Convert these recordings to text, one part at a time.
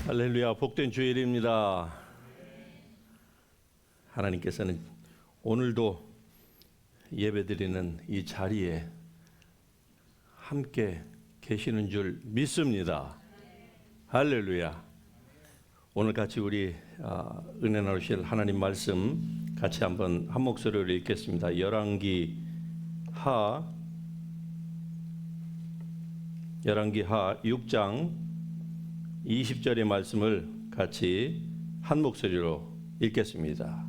할렐루야, 복된 주일입니다. 하나님께서는 오늘도 예배드리는 이 자리에 함께 계시는 줄 믿습니다. 할렐루야. 오늘 같이 우리 은혜 나누실 하나님 말씀 같이 한번 한 목소리로 읽겠습니다. 열왕기 하 6장 20절의 말씀을 같이 한 목소리로 읽겠습니다.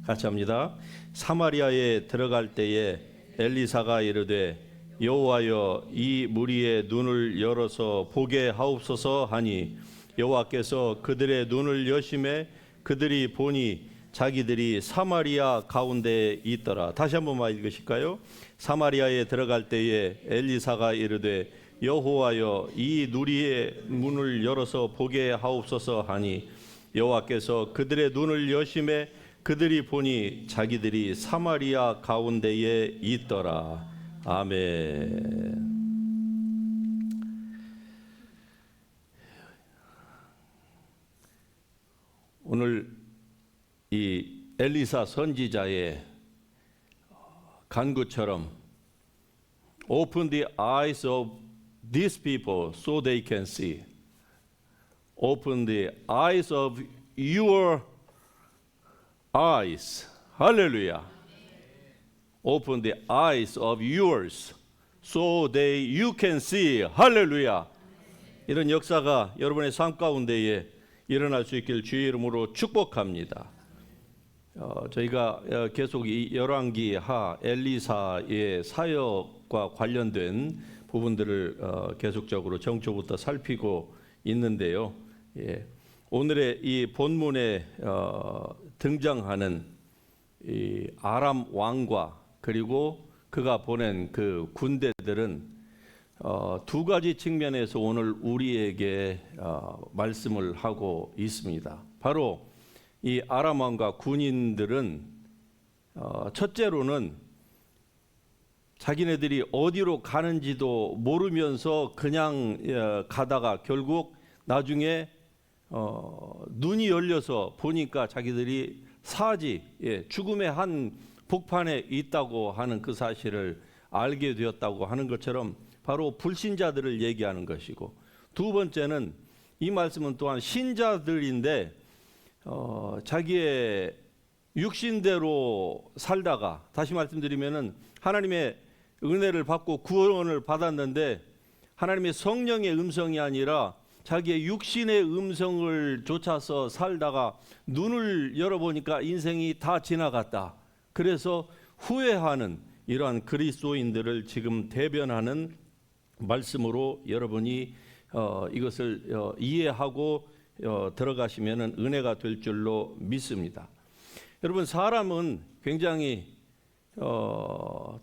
같이 합니다. 사마리아에 들어갈 때에 엘리사가 이르되 여호와여 이 무리의 눈을 열어서 보게 하옵소서 하니 여호와께서 그들의 눈을 여심해 그들이 보니 자기들이 사마리아 가운데에 있더라. 다시 한번만 읽으실까요? 사마리아에 들어갈 때에 엘리사가 이르되 여호와여 이 누리의 문을 열어서 보게 하옵소서 하니 여호와께서 그들의 눈을 여심해 그들이 보니 자기들이 사마리아 가운데에 있더라. 아멘. 오늘 이 엘리사 선지자의 간구처럼 Open the eyes of these people so they can see. Open the eyes of your eyes. 할렐루야. Open the eyes of yours so that you can see. 할렐루야. 이런 역사가 여러분의 삶 가운데에 일어날 수 있길 주의 이름으로 축복합니다. 저희가 계속 이 열왕기 하 엘리사의 사역과 관련된 부분들을 계속적으로 정초부터 살피고 있는데요. 오늘의 이 본문에 등장하는 이 아람 왕과 그리고 그가 보낸 그 군대들은 두 가지 측면에서 오늘 우리에게 말씀을 하고 있습니다. 바로 이 아람 왕과 군인들은 첫째로는 자기네들이 어디로 가는지도 모르면서 그냥 가다가 결국 나중에 눈이 열려서 보니까 자기들이 사지, 죽음의 한 복판에 있다고 하는 그 사실을 알게 되었다고 하는 것처럼 바로 불신자들을 얘기하는 것이고, 두 번째는 이 말씀은 또한 신자들인데 자기의 육신대로 살다가, 다시 말씀드리면은 하나님의 은혜를 받고 구원을 받았는데 하나님의 성령의 음성이 아니라 자기의 육신의 음성을 쫓아서 살다가 눈을 열어보니까 인생이 다 지나갔다. 그래서 후회하는 이러한 그리스도인들을 지금 대변하는 말씀으로 여러분이 이것을 이해하고 들어가시면 은혜가 될 줄로 믿습니다. 여러분, 사람은 굉장히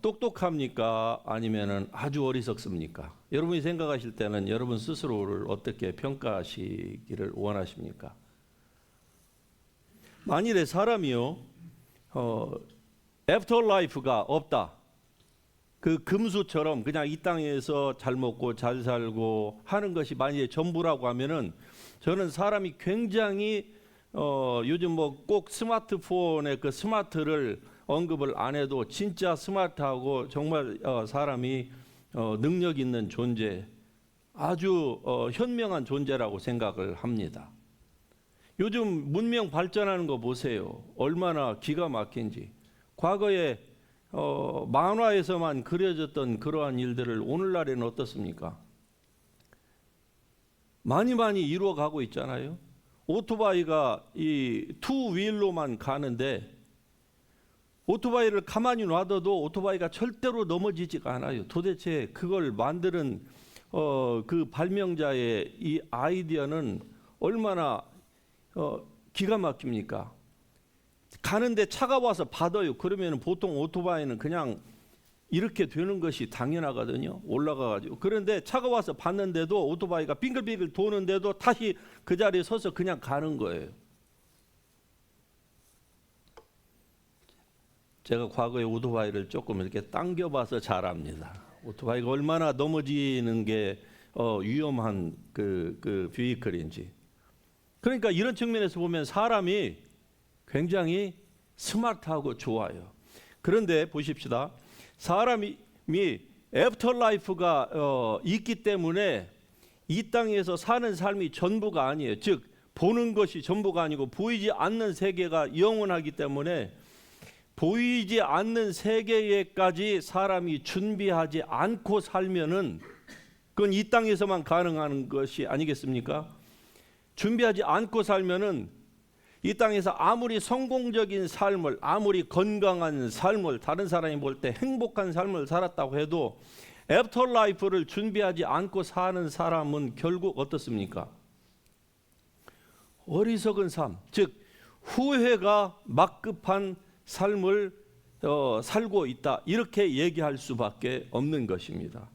똑똑합니까? 아니면은 아주 어리석습니까? 여러분이 생각하실 때는 여러분 스스로를 어떻게 평가하시기를 원하십니까? 만일에 사람이요, 애프터라이프가 없다. 그 금수처럼 그냥 이 땅에서 잘 먹고 잘 살고 하는 것이 만약에 전부라고 하면은, 저는 사람이 굉장히 요즘 뭐 꼭 스마트폰의 그 스마트를 언급을 안 해도 진짜 스마트하고 정말 사람이 능력 있는 존재, 아주 현명한 존재라고 생각을 합니다. 요즘 문명 발전하는 거 보세요. 얼마나 기가 막힌지. 과거에 만화에서만 그려졌던 그러한 일들을 오늘날에는 어떻습니까? 많이 이루어가고 있잖아요. 오토바이가 이 투 휠로만 가는데 오토바이를 가만히 놔둬도 오토바이가 절대로 넘어지지가 않아요. 도대체 그걸 만드는 그 발명자의 이 아이디어는 얼마나 기가 막힙니까? 가는데 차가 와서 받아요. 그러면 보통 오토바이는 그냥 이렇게 되는 것이 당연하거든요. 올라가가지고. 그런데 차가 와서 받는데도 오토바이가 빙글빙글 도는데도 다시 그 자리에 서서 그냥 가는 거예요. 제가 과거에 오토바이를 조금 이렇게 당겨봐서 잘 압니다. 오토바이가 얼마나 넘어지는 게 위험한 그 비이클인지. 그러니까 이런 측면에서 보면 사람이 굉장히 스마트하고 좋아요. 그런데 보십시다. 사람이 애프터라이프가 있기 때문에 이 땅에서 사는 삶이 전부가 아니에요. 즉 보는 것이 전부가 아니고 보이지 않는 세계가 영원하기 때문에 보이지 않는 세계에까지 사람이 준비하지 않고 살면은 그건 이 땅에서만 가능한 것이 아니겠습니까? 준비하지 않고 살면은 이 땅에서 아무리 성공적인 삶을, 아무리 건강한 삶을, 다른 사람이 볼 때 행복한 삶을 살았다고 해도 애프터라이프를 준비하지 않고 사는 사람은 결국 어떻습니까? 어리석은 삶, 즉 후회가 막급한 삶을 살고 있다, 이렇게 얘기할 수밖에 없는 것입니다.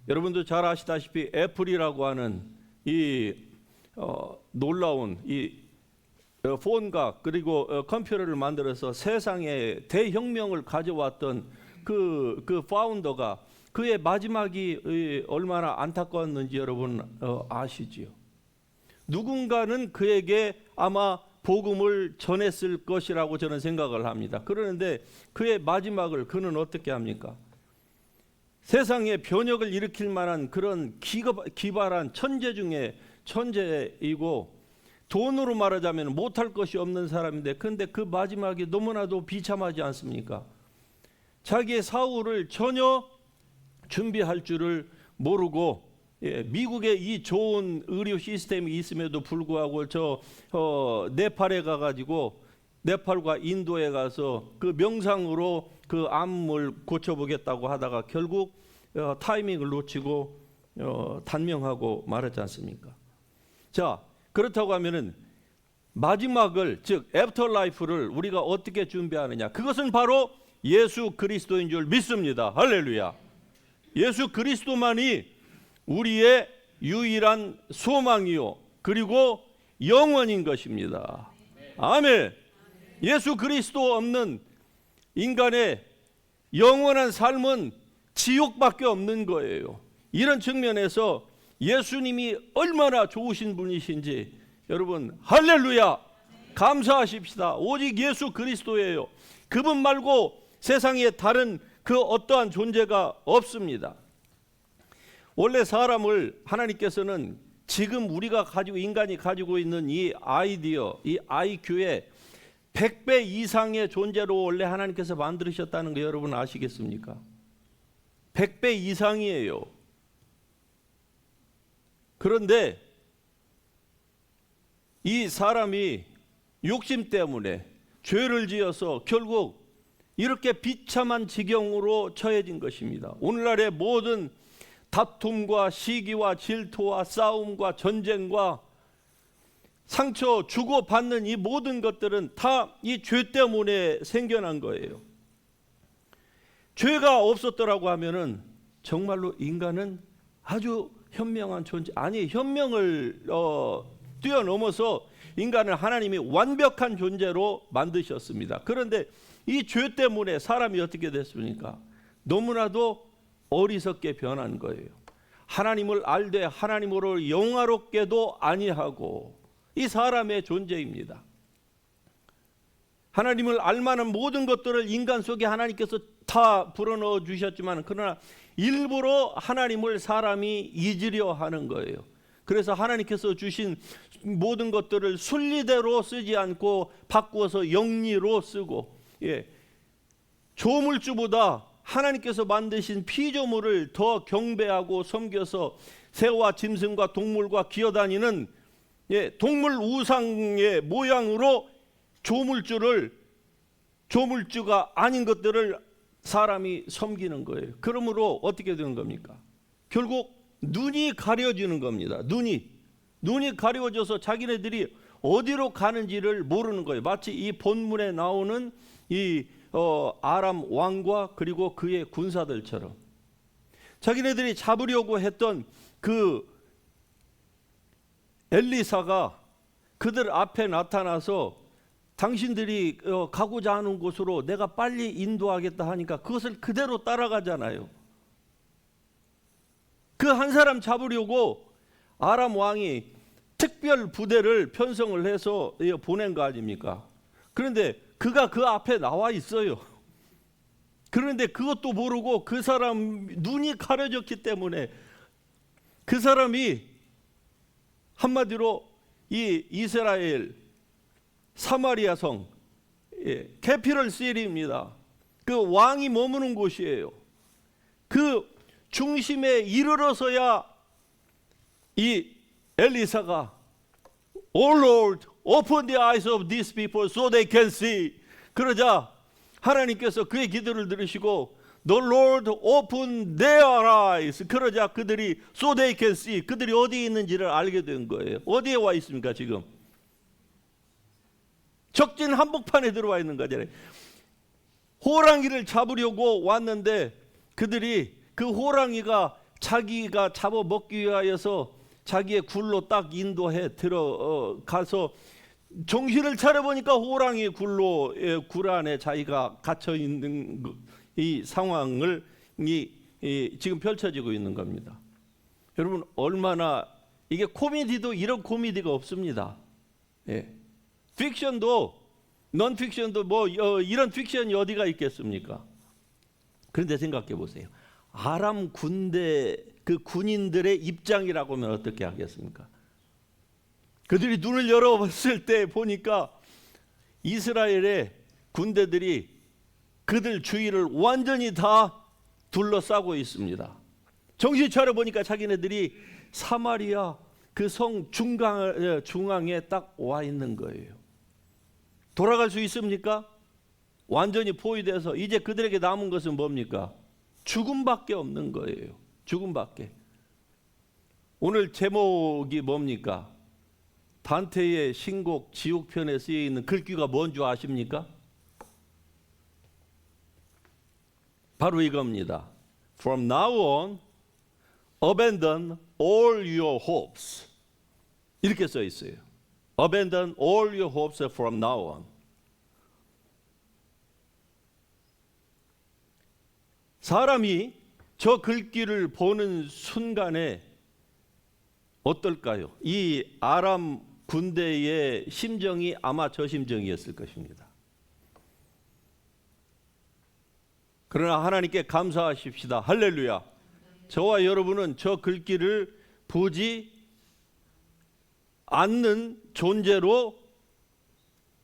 여러분도 잘 아시다시피 애플이라고 하는 이 놀라운 이 폰과 그리고 컴퓨터를 만들어서 세상에 대혁명을 가져왔던 그 파운더가 그의 마지막이 얼마나 안타까웠는지 여러분 아시지요? 누군가는 그에게 아마 복음을 전했을 것이라고 저는 생각을 합니다. 그러는데 그의 마지막을 그는 어떻게 합니까? 세상에 변혁을 일으킬 만한 그런 기발한 천재 중에 천재이고 돈으로 말하자면 못할 것이 없는 사람인데, 그런데 그 마지막이 너무나도 비참하지 않습니까? 자기의 사후를 전혀 준비할 줄을 모르고, 미국에 이 좋은 의료 시스템이 있음에도 불구하고 네팔에 가가지고 네팔과 인도에 가서 그 명상으로 그 암을 고쳐보겠다고 하다가 결국 타이밍을 놓치고 단명하고 말하지 않습니까? 자, 그렇다고 하면은 마지막을, 즉 애프터라이프를 우리가 어떻게 준비하느냐? 그것은 바로 예수 그리스도인 줄 믿습니다. 할렐루야. 예수 그리스도만이 우리의 유일한 소망이요 그리고 영원인 것입니다. 아멘. 예수 그리스도 없는 인간의 영원한 삶은 지옥밖에 없는 거예요. 이런 측면에서 예수님이 얼마나 좋으신 분이신지 여러분 할렐루야 감사하십시다. 오직 예수 그리스도예요. 그분 말고 세상에 다른 그 어떠한 존재가 없습니다. 원래 사람을 하나님께서는 지금 우리가 인간이 가지고 있는 이 아이디어, 이 IQ에 100배 이상의 존재로 원래 하나님께서 만드셨다는 거 여러분 아시겠습니까? 100배 이상이에요. 그런데 이 사람이 욕심 때문에 죄를 지어서 결국 이렇게 비참한 지경으로 처해진 것입니다. 오늘날의 모든 다툼과 시기와 질투와 싸움과 전쟁과 상처 주고받는 이 모든 것들은 다 이 죄 때문에 생겨난 거예요. 죄가 없었더라고 하면은 정말로 인간은 아주 현명한 존재, 아니 현명을 뛰어넘어서 인간을 하나님이 완벽한 존재로 만드셨습니다. 그런데 이 죄 때문에 사람이 어떻게 됐습니까? 너무나도 어리석게 변한 거예요. 하나님을 알되 하나님으로 영화롭게도 아니하고, 이 사람의 존재입니다. 하나님을 알만한 모든 것들을 인간 속에 하나님께서 다 불어넣어 주셨지만, 그러나 일부러 하나님을 사람이 잊으려 하는 거예요. 그래서 하나님께서 주신 모든 것들을 순리대로 쓰지 않고 바꾸어서 영리로 쓰고, 조물주보다 하나님께서 만드신 피조물을 더 경배하고 섬겨서 새와 짐승과 동물과 기어다니는 동물 우상의 모양으로 조물주가 아닌 것들을 사람이 섬기는 거예요. 그러므로 어떻게 되는 겁니까? 결국 눈이 가려지는 겁니다. 눈이 가려져서 자기네들이 어디로 가는지를 모르는 거예요. 마치 이 본문에 나오는 이 아람 왕과 그리고 그의 군사들처럼 자기네들이 잡으려고 했던 그 엘리사가 그들 앞에 나타나서 당신들이 가고자 하는 곳으로 내가 빨리 인도하겠다 하니까 그것을 그대로 따라가잖아요. 그 한 사람 잡으려고 아람 왕이 특별 부대를 편성을 해서 보낸 거 아닙니까? 그런데 그가 그 앞에 나와 있어요. 그런데 그것도 모르고 그 사람 눈이 가려졌기 때문에 그 사람이 한마디로 이 이스라엘 사마리아 성 캐피럴 시티입니다. 그 왕이 머무는 곳이에요. 그 중심에 이르러서야 이 엘리사가 Oh Lord, open the eyes of these people so they can see. 그러자 하나님께서 그의 기도를 들으시고 The Lord open their eyes. 그러자 그들이 so they can see. 그들이 어디에 있는지를 알게 된 거예요. 어디에 와 있습니까 지금? 적진 한복판에 들어와 있는 거잖아요. 호랑이를 잡으려고 왔는데 그들이 그 호랑이가 자기가 잡아먹기 위하여서 자기의 굴로 딱 인도해 들어가서 정신을 차려보니까 호랑이 굴 안에 자기가 갇혀 있는 이 상황을 지금 펼쳐지고 있는 겁니다. 여러분 얼마나 이게 코미디도 이런 코미디가 없습니다. 예. 픽션도 논픽션도 뭐 이런 픽션이 어디가 있겠습니까? 그런데 생각해 보세요. 아람 군대 그 군인들의 입장이라고 하면 어떻게 하겠습니까? 그들이 눈을 열어봤을 때 보니까 이스라엘의 군대들이 그들 주위를 완전히 다 둘러싸고 있습니다. 정신 차려 보니까 자기네들이 사마리아 그 성 중앙에 딱 와 있는 거예요. 돌아갈 수 있습니까? 완전히 포위돼서 이제 그들에게 남은 것은 뭡니까? 죽음밖에 없는 거예요. 죽음밖에. 오늘 제목이 뭡니까? 단테의 신곡 지옥편에 쓰여 있는 글귀가 뭔 줄 아십니까? 바로 이겁니다. From now on, abandon all your hopes. 이렇게 써 있어요. Abandon all your hopes from now on. 사람이 저 글귀를 보는 순간에 어떨까요? 이 아람 군대의 심정이 아마 저 심정이었을 것입니다. 그러나 하나님께 감사하십시다. 할렐루야. 저와 여러분은 저 글귀를 보지 않는 존재로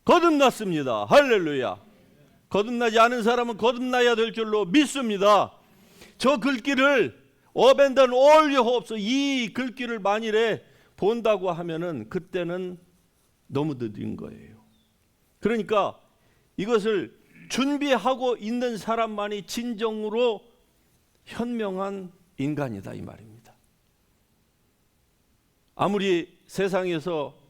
거듭났습니다. 할렐루야. 거듭나지 않은 사람은 거듭나야 될 줄로 믿습니다. 저 글귀를 Abandon all your hopes, 이 글귀를 만일에 본다고 하면은 그때는 너무 늦은 거예요. 그러니까 이것을 준비하고 있는 사람만이 진정으로 현명한 인간이다 이 말입니다. 아무리 세상에서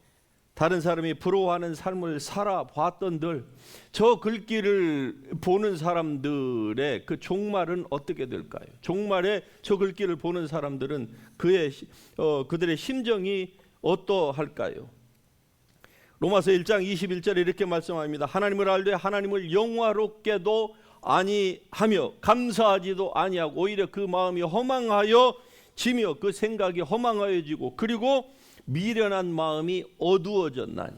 다른 사람이 부러워하는 삶을 살아봤던들 저 글귀를 보는 사람들의 그 종말은 어떻게 될까요? 종말에 저 글귀를 보는 사람들은 그들의 심정이 어떠할까요? 로마서 1장 21절에 이렇게 말씀합니다. 하나님을 알되 하나님을 영화롭게도 아니하며 감사하지도 아니하고 오히려 그 마음이 허망하여 지며 그 생각이 허망하여지고 그리고 미련한 마음이 어두워졌나니.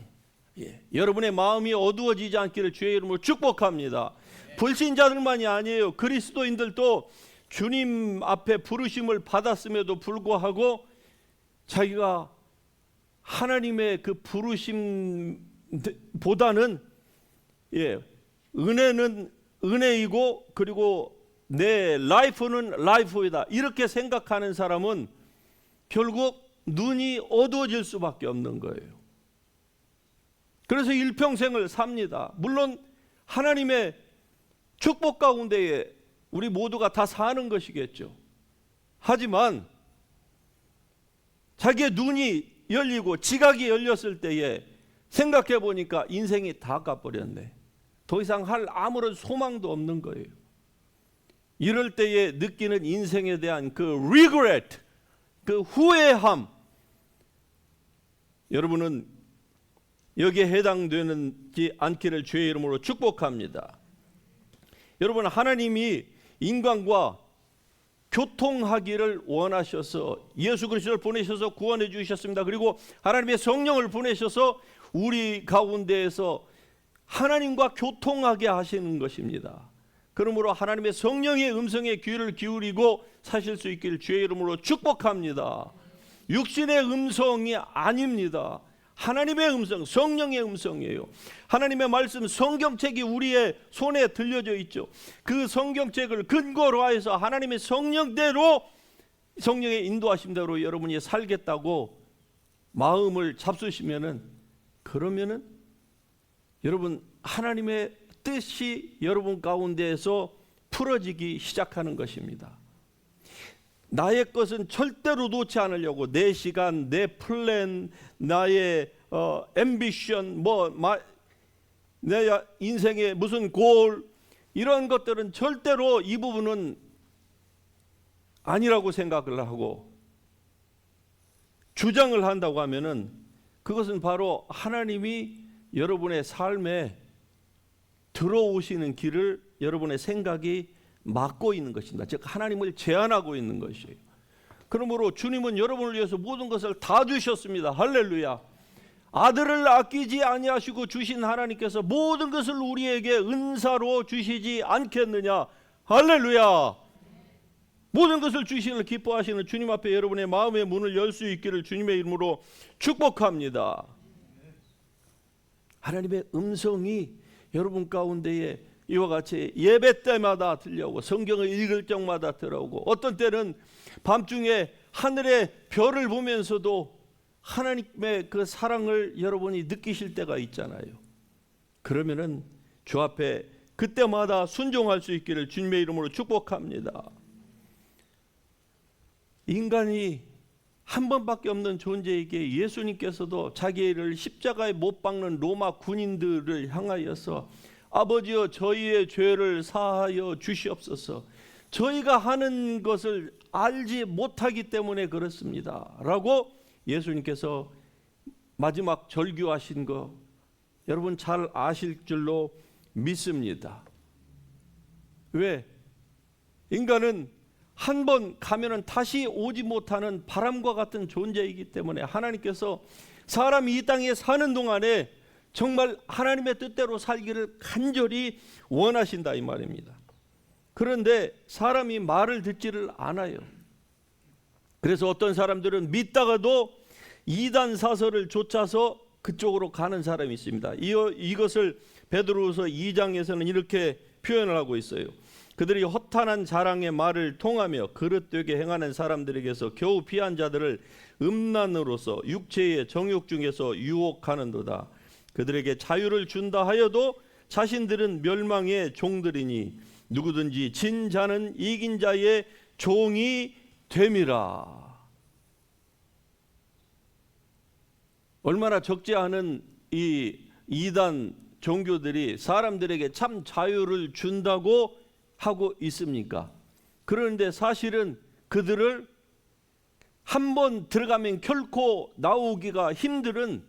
여러분의 마음이 어두워지지 않기를 주의 이름으로 축복합니다. 불신자들만이 아니에요. 그리스도인들도 주님 앞에 부르심을 받았음에도 불구하고 자기가 하나님의 그 부르심보다는 은혜는 은혜이고 그리고 내 라이프는 라이프이다 이렇게 생각하는 사람은 결국 눈이 어두워질 수밖에 없는 거예요. 그래서 일평생을 삽니다. 물론 하나님의 축복 가운데에 우리 모두가 다 사는 것이겠죠. 하지만 자기의 눈이 열리고 지각이 열렸을 때에 생각해 보니까 인생이 다 가버렸네. 더 이상 할 아무런 소망도 없는 거예요. 이럴 때에 느끼는 인생에 대한 그 regret, 그 후회함, 여러분은 여기에 해당되지 않기를 주의 이름으로 축복합니다. 여러분 하나님이 인간과 교통하기를 원하셔서 예수 그리스도를 보내셔서 구원해 주셨습니다. 그리고 하나님의 성령을 보내셔서 우리 가운데에서 하나님과 교통하게 하시는 것입니다. 그러므로 하나님의 성령의 음성에 귀를 기울이고 사실 수 있기를 주의 이름으로 축복합니다. 육신의 음성이 아닙니다. 하나님의 음성, 성령의 음성이에요. 하나님의 말씀, 성경책이 우리의 손에 들려져 있죠. 그 성경책을 근거로 하여서 하나님의 성령대로, 성령의 인도하심대로 여러분이 살겠다고 마음을 잡수시면은, 그러면은 여러분 하나님의 뜻이 여러분 가운데에서 풀어지기 시작하는 것입니다. 나의 것은 절대로 놓지 않으려고 내 시간, 내 플랜, 나의 앰비션, 내 인생의 무슨 골, 이런 것들은 절대로 이 부분은 아니라고 생각을 하고 주장을 한다고 하면은 그것은 바로 하나님이 여러분의 삶에 들어오시는 길을 여러분의 생각이 막고 있는 것입니다. 즉 하나님을 제한하고 있는 것이에요. 그러므로 주님은 여러분을 위해서 모든 것을 다 주셨습니다. 할렐루야. 아들을 아끼지 아니하시고 주신 하나님께서 모든 것을 우리에게 은사로 주시지 않겠느냐. 할렐루야. 모든 것을 주시는 기뻐하시는 주님 앞에 여러분의 마음의 문을 열 수 있기를 주님의 이름으로 축복합니다. 하나님의 음성이 여러분 가운데에 이와 같이 예배 때마다 들려오고 성경을 읽을 적마다 들어오고, 어떤 때는 밤중에 하늘의 별을 보면서도 하나님의 그 사랑을 여러분이 느끼실 때가 있잖아요. 그러면은 주 앞에 그때마다 순종할 수 있기를 주님의 이름으로 축복합니다. 인간이 한 번밖에 없는 존재에게 예수님께서도 자기를 십자가에 못 박는 로마 군인들을 향하여서 아버지여 저희의 죄를 사하여 주시옵소서, 저희가 하는 것을 알지 못하기 때문에 그렇습니다 라고 예수님께서 마지막 절규하신 거 여러분 잘 아실 줄로 믿습니다. 왜? 인간은 한 번 가면은 다시 오지 못하는 바람과 같은 존재이기 때문에 하나님께서 사람이 이 땅에 사는 동안에 정말 하나님의 뜻대로 살기를 간절히 원하신다 이 말입니다. 그런데 사람이 말을 듣지를 않아요. 그래서 어떤 사람들은 믿다가도 이단 사설을 쫓아서 그쪽으로 가는 사람이 있습니다. 이것을 베드로후서 2장에서는 이렇게 표현을 하고 있어요. 그들이 허탄한 자랑의 말을 통하며 그릇되게 행하는 사람들에게서 겨우 피한 자들을 음란으로서 육체의 정욕 중에서 유혹하는도다. 그들에게 자유를 준다 하여도 자신들은 멸망의 종들이니 누구든지 진 자는 이긴 자의 종이 됨이라. 얼마나 적지 않은 이 이단 종교들이 사람들에게 참 자유를 준다고 하고 있습니까? 그런데 사실은 그들을 한번 들어가면 결코 나오기가 힘든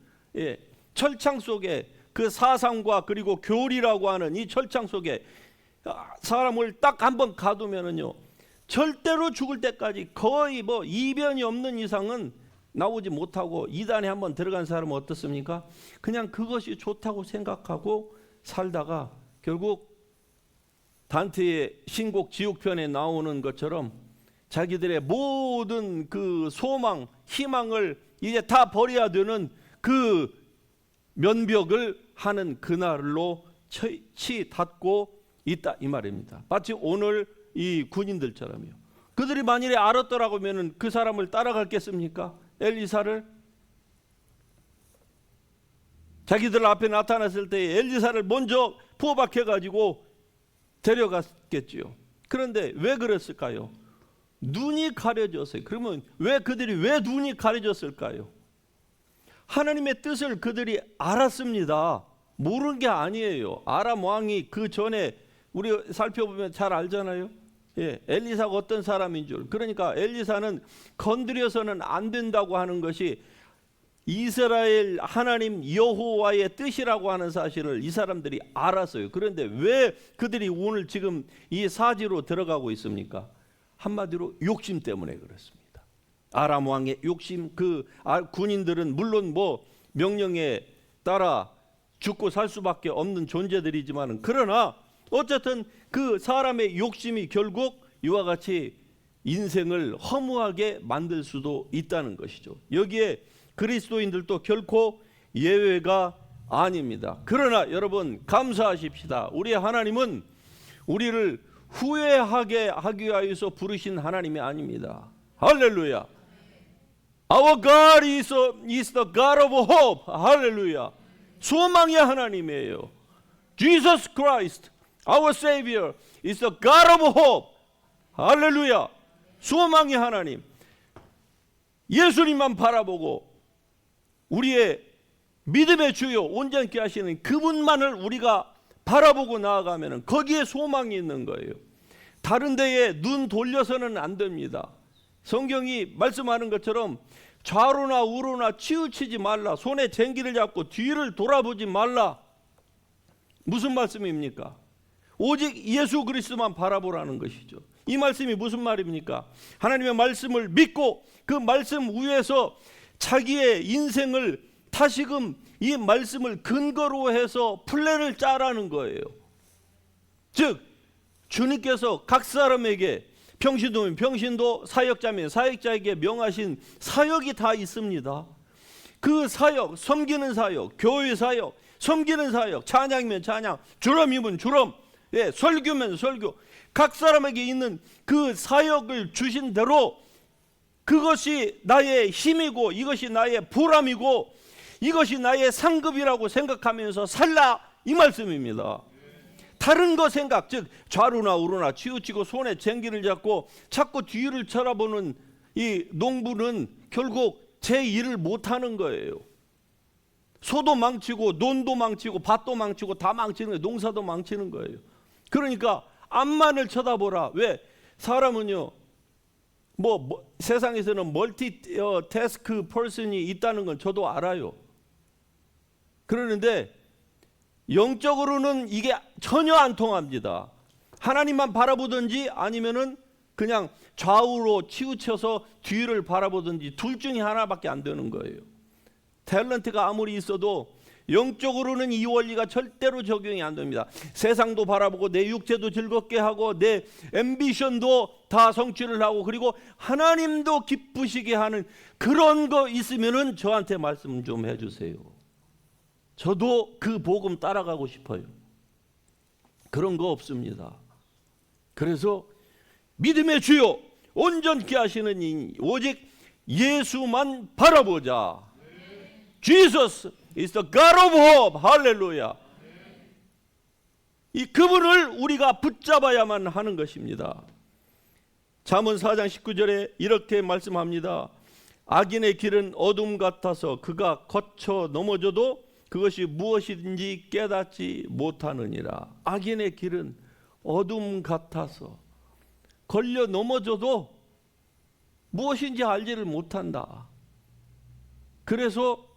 철창 속에, 그 사상과 그리고 교리라고 하는 이 철창 속에 사람을 딱 한번 가두면은요 절대로 죽을 때까지 거의 이변이 없는 이상은 나오지 못하고, 이단에 한번 들어간 사람은 어떻습니까? 그냥 그것이 좋다고 생각하고 살다가 결국 단테의 신곡 지옥편에 나오는 것처럼 자기들의 모든 그 소망, 희망을 이제 다 버려야 되는 그 면벽을 하는 그날로 치닫고 있다 이 말입니다. 마치 오늘 이 군인들처럼요. 그들이 만일에 알았더라고 하면은 그 사람을 따라갔겠습니까? 엘리사를? 자기들 앞에 나타났을 때 엘리사를 먼저 포박해 가지고 데려갔겠지요. 그런데 왜 그랬을까요? 눈이 가려졌어요. 그러면 그들이 왜 눈이 가려졌을까요? 하나님의 뜻을 그들이 알았습니다. 모르는 게 아니에요. 아람 왕이 그 전에 우리 살펴보면 잘 알잖아요. 엘리사가 어떤 사람인 줄. 그러니까 엘리사는 건드려서는 안 된다고 하는 것이 이스라엘 하나님 여호와의 뜻이라고 하는 사실을 이 사람들이 알았어요. 그런데 왜 그들이 오늘 지금 이 사지로 들어가고 있습니까? 한마디로 욕심 때문에 그렇습니다. 아람 왕의 욕심, 군인들은 물론 명령에 따라 죽고 살 수밖에 없는 존재들이지만, 그러나 어쨌든 그 사람의 욕심이 결국 이와 같이 인생을 허무하게 만들 수도 있다는 것이죠. 여기에 그리스도인들도 결코 예외가 아닙니다. 그러나 여러분 감사하십시다. 우리 하나님은 우리를 후회하게 하기 위해서 부르신 하나님이 아닙니다. 할렐루야. Our God is the God of hope. 할렐루야. 소망의 하나님이에요. Jesus Christ, our Savior, is the God of hope. 할렐루야. 소망의 하나님. 예수님만 바라보고 우리의 믿음의 주요 온전케 하시는 그분만을 우리가 바라보고 나아가면 거기에 소망이 있는 거예요. 다른 데에 눈 돌려서는 안 됩니다. 성경이 말씀하는 것처럼 좌로나 우로나 치우치지 말라. 손에 쟁기를 잡고 뒤를 돌아보지 말라. 무슨 말씀입니까? 오직 예수 그리스도만 바라보라는 것이죠. 이 말씀이 무슨 말입니까? 하나님의 말씀을 믿고 그 말씀 위에서 자기의 인생을 다시금 이 말씀을 근거로 해서 플랜을 짜라는 거예요. 즉 주님께서 각 사람에게 평신도면 평신도, 사역자면 사역자에게 명하신 사역이 다 있습니다. 그 사역, 섬기는 사역, 교회 사역, 섬기는 사역, 찬양이면 찬양, 주럼이면 주럼, 설교면 설교, 각 사람에게 있는 그 사역을 주신 대로 그것이 나의 힘이고 이것이 나의 보람이고 이것이 나의 상급이라고 생각하면서 살라, 이 말씀입니다. 다른 거 생각, 즉 좌로나 우로나 치우치고 손에 쟁기를 잡고 자꾸 뒤를 쳐다보는 이 농부는 결국 제 일을 못하는 거예요. 소도 망치고 논도 망치고 밭도 망치고 다 망치는 거예요. 농사도 망치는 거예요. 그러니까 앞만을 쳐다보라. 왜? 사람은요 세상에서는 멀티태스크 퍼슨이 있다는 건 저도 알아요. 그러는데 영적으로는 이게 전혀 안 통합니다. 하나님만 바라보든지 아니면은 그냥 좌우로 치우쳐서 뒤를 바라보든지 둘 중에 하나밖에 안 되는 거예요. 탤런트가 아무리 있어도 영적으로는 이 원리가 절대로 적용이 안 됩니다. 세상도 바라보고 내 육체도 즐겁게 하고 내 앰비션도 다 성취를 하고 그리고 하나님도 기쁘시게 하는 그런 거 있으면은 저한테 말씀 좀 해주세요. 저도 그 복음 따라가고 싶어요. 그런 거 없습니다. 그래서 믿음의 주요 온전케 하시는 이 오직 예수만 바라보자. Jesus is the God of hope. 할렐루야. 이 그분을 우리가 붙잡아야만 하는 것입니다. 잠언 4장 19절에 이렇게 말씀합니다. 악인의 길은 어둠 같아서 그가 거쳐 넘어져도 그것이 무엇인지 깨닫지 못하느니라. 악인의 길은 어둠 같아서 걸려 넘어져도 무엇인지 알지를 못한다. 그래서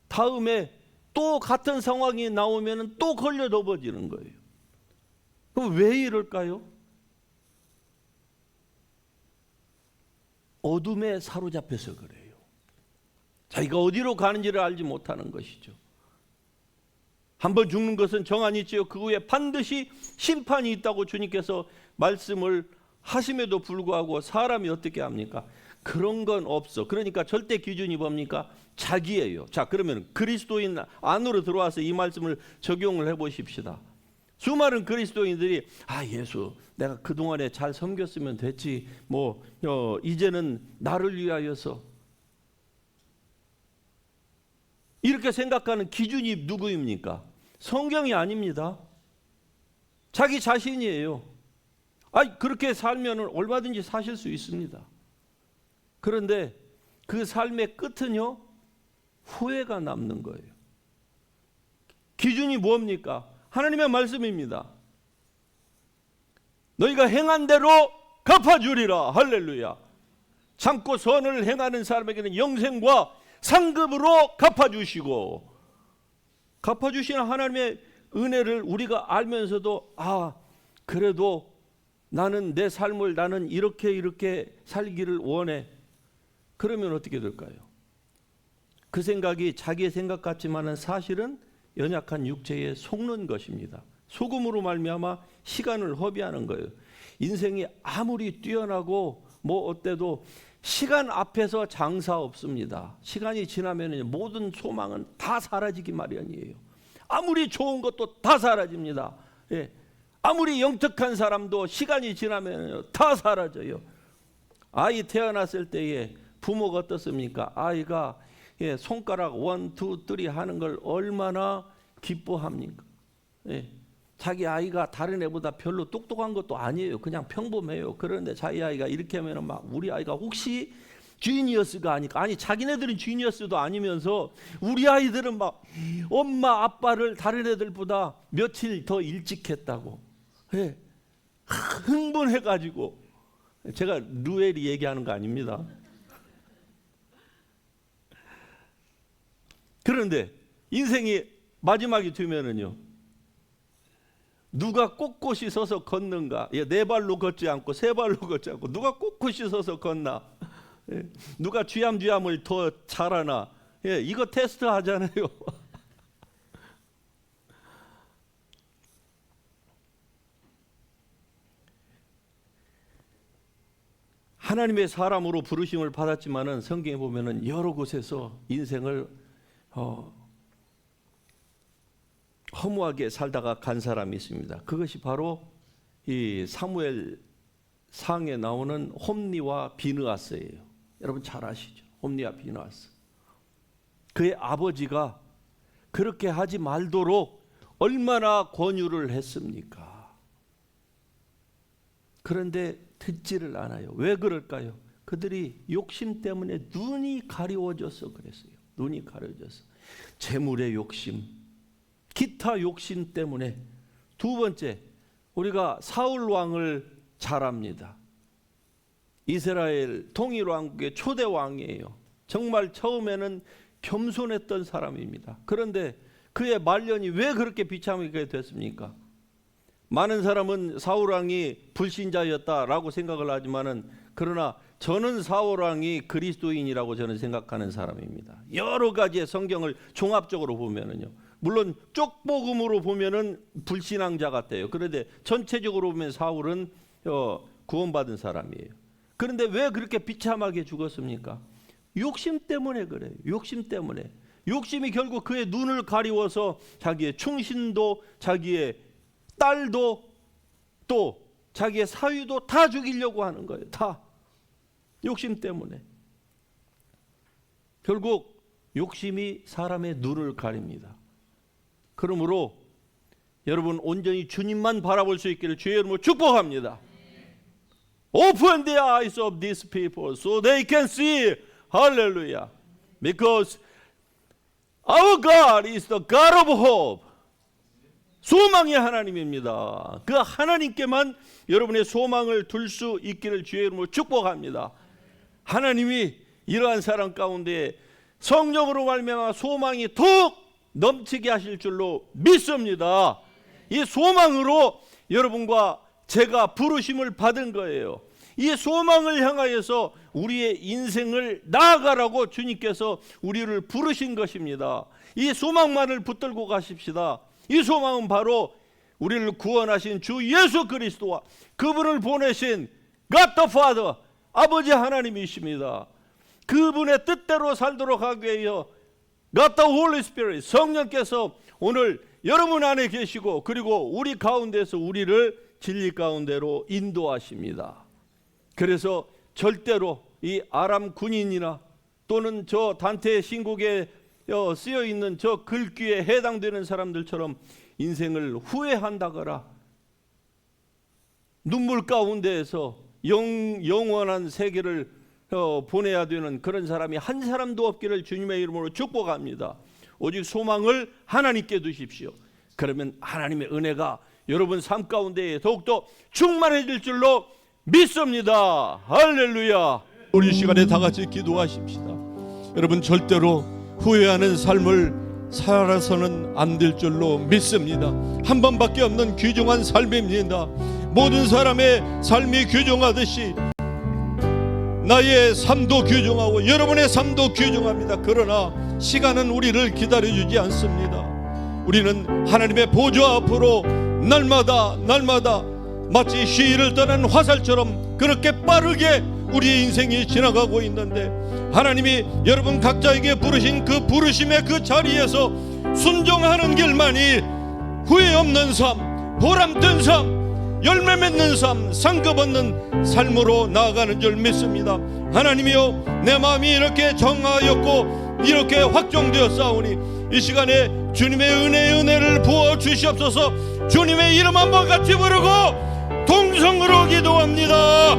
다음에 또 같은 상황이 나오면 또 걸려 넘어지는 거예요. 그럼 왜 이럴까요? 어둠에 사로잡혀서 그래요. 자기가 어디로 가는지를 알지 못하는 것이죠. 한번 죽는 것은 정한이 있지요. 그 후에 반드시 심판이 있다고 주님께서 말씀을 하심에도 불구하고 사람이 어떻게 합니까? 그런 건 없어. 그러니까 절대 기준이 뭡니까? 자기예요. 자, 그러면 그리스도인 안으로 들어와서 이 말씀을 적용을 해보십시다. 수많은 그리스도인들이 예수 내가 그동안에 잘 섬겼으면 됐지 이제는 나를 위하여서 이렇게 생각하는 기준이 누구입니까? 성경이 아닙니다. 자기 자신이에요. 그렇게 살면 얼마든지 사실 수 있습니다. 그런데 그 삶의 끝은요 후회가 남는 거예요. 기준이 뭡니까? 하나님의 말씀입니다. 너희가 행한 대로 갚아주리라. 할렐루야. 참고 선을 행하는 사람에게는 영생과 상급으로 갚아주시고, 갚아주시는 하나님의 은혜를 우리가 알면서도 그래도 나는 내 삶을 나는 이렇게 살기를 원해. 그러면 어떻게 될까요? 그 생각이 자기의 생각 같지만은 사실은 연약한 육체에 속는 것입니다. 속음으로 말미암아 시간을 허비하는 거예요. 인생이 아무리 뛰어나고 뭐 어때도 시간 앞에서 장사 없습니다. 시간이 지나면 모든 소망은 다 사라지기 마련이에요. 아무리 좋은 것도 다 사라집니다. 예. 아무리 영특한 사람도 시간이 지나면 다 사라져요. 아이 태어났을 때에 부모가 어떻습니까? 아이가 손가락 1, 2, 3 하는 걸 얼마나 기뻐합니까? 예. 자기 아이가 다른 애보다 별로 똑똑한 것도 아니에요. 그냥 평범해요. 그런데 자기 아이가 이렇게 하면 막 우리 아이가 혹시 지니어스가 아니까, 아니 자기네들은 지니어스도 아니면서 우리 아이들은 막 엄마 아빠를 다른 애들보다 며칠 더 일찍 했다고. 예. 흥분해가지고. 제가 루엘이 얘기하는 거 아닙니다. 그런데 인생이 마지막이 되면은요, 누가 꼿꼿이 서서 걷는가? 네 발로 걷지 않고 세 발로 걷지 않고 누가 꼿꼿이 서서 걷나? 누가 쥐암을 더 잘하나? 이거 테스트 하잖아요. 하나님의 사람으로 부르심을 받았지만은 성경에 보면은 여러 곳에서 인생을 허무하게 살다가 간 사람이 있습니다. 그것이 바로 이 사무엘 상에 나오는 홈니와 비느하스예요. 여러분 잘 아시죠? 홈니와 비느하스. 그의 아버지가 그렇게 하지 말도록 얼마나 권유를 했습니까? 그런데 듣지를 않아요. 왜 그럴까요? 그들이 욕심 때문에 눈이 가려워져서 그랬어요. 눈이 가려워져서. 재물의 욕심, 기타 욕심 때문에. 두 번째, 우리가 사울 왕을 잘 압니다. 이스라엘 통일 왕국의 초대 왕이에요. 정말 처음에는 겸손했던 사람입니다. 그런데 그의 말년이 왜 그렇게 비참하게 됐습니까? 많은 사람은 사울 왕이 불신자였다라고 생각을 하지만은, 그러나 저는 사울 왕이 그리스도인이라고 저는 생각하는 사람입니다. 여러 가지의 성경을 종합적으로 보면은요, 물론 쪽복음으로 보면은 불신앙자 같아요. 그런데 전체적으로 보면 사울은 구원받은 사람이에요. 그런데 왜 그렇게 비참하게 죽었습니까? 욕심 때문에 그래요. 욕심 때문에. 욕심이 결국 그의 눈을 가리워서 자기의 충신도, 자기의 딸도, 또 자기의 사위도 다 죽이려고 하는 거예요. 다 욕심 때문에. 결국 욕심이 사람의 눈을 가립니다. 그러므로 여러분 온전히 주님만 바라볼 수 있기를 주의 이름으로 축복합니다. Open the eyes of these people so they can see. Hallelujah. Because our God is the God of hope. 소망의 하나님입니다. 그 하나님께만 여러분의 소망을 둘 수 있기를 주의 이름으로 축복합니다. 하나님이 이러한 사람 가운데 성령으로 말미암아 소망이 더욱 넘치게 하실 줄로 믿습니다. 이 소망으로 여러분과 제가 부르심을 받은 거예요. 이 소망을 향하여서 우리의 인생을 나아가라고 주님께서 우리를 부르신 것입니다. 이 소망만을 붙들고 가십시다. 이 소망은 바로 우리를 구원하신 주 예수 그리스도와 그분을 보내신 God the Father, 아버지 하나님이십니다. 그분의 뜻대로 살도록 하기 위하여 God the Holy Spirit, 성령께서 오늘 여러분 안에 계시고 그리고 우리 가운데서 우리를 진리 가운데로 인도하십니다. 그래서 절대로 이 아람 군인이나 또는 저 단테 신국에 쓰여 있는 저 글귀에 해당되는 사람들처럼 인생을 후회한다거나 눈물 가운데에서 영원한 세계를 보내야 되는 그런 사람이 한 사람도 없기를 주님의 이름으로 축복합니다. 오직 소망을 하나님께 두십시오. 그러면 하나님의 은혜가 여러분 삶 가운데 더욱더 충만해질 줄로 믿습니다. 할렐루야. 우리 시간에 다 같이 기도하십시다. 여러분 절대로 후회하는 삶을 살아서는 안 될 줄로 믿습니다. 한 번밖에 없는 귀중한 삶입니다. 모든 사람의 삶이 규정하듯이 나의 삶도 규정하고 여러분의 삶도 규정합니다. 그러나 시간은 우리를 기다려주지 않습니다. 우리는 하나님의 보좌 앞으로 날마다 마치 시위를 떠난 화살처럼 그렇게 빠르게 우리의 인생이 지나가고 있는데, 하나님이 여러분 각자에게 부르신 그 부르심의 그 자리에서 순종하는 길만이 후회 없는 삶, 보람된 삶, 열매 맺는 삶, 상급 얻는 삶으로 나아가는 줄 믿습니다. 하나님이여, 내 마음이 이렇게 정하였고 이렇게 확정되었사오니 이 시간에 주님의 은혜를 부어 주시옵소서. 주님의 이름 한번 같이 부르고 동성으로 기도합니다.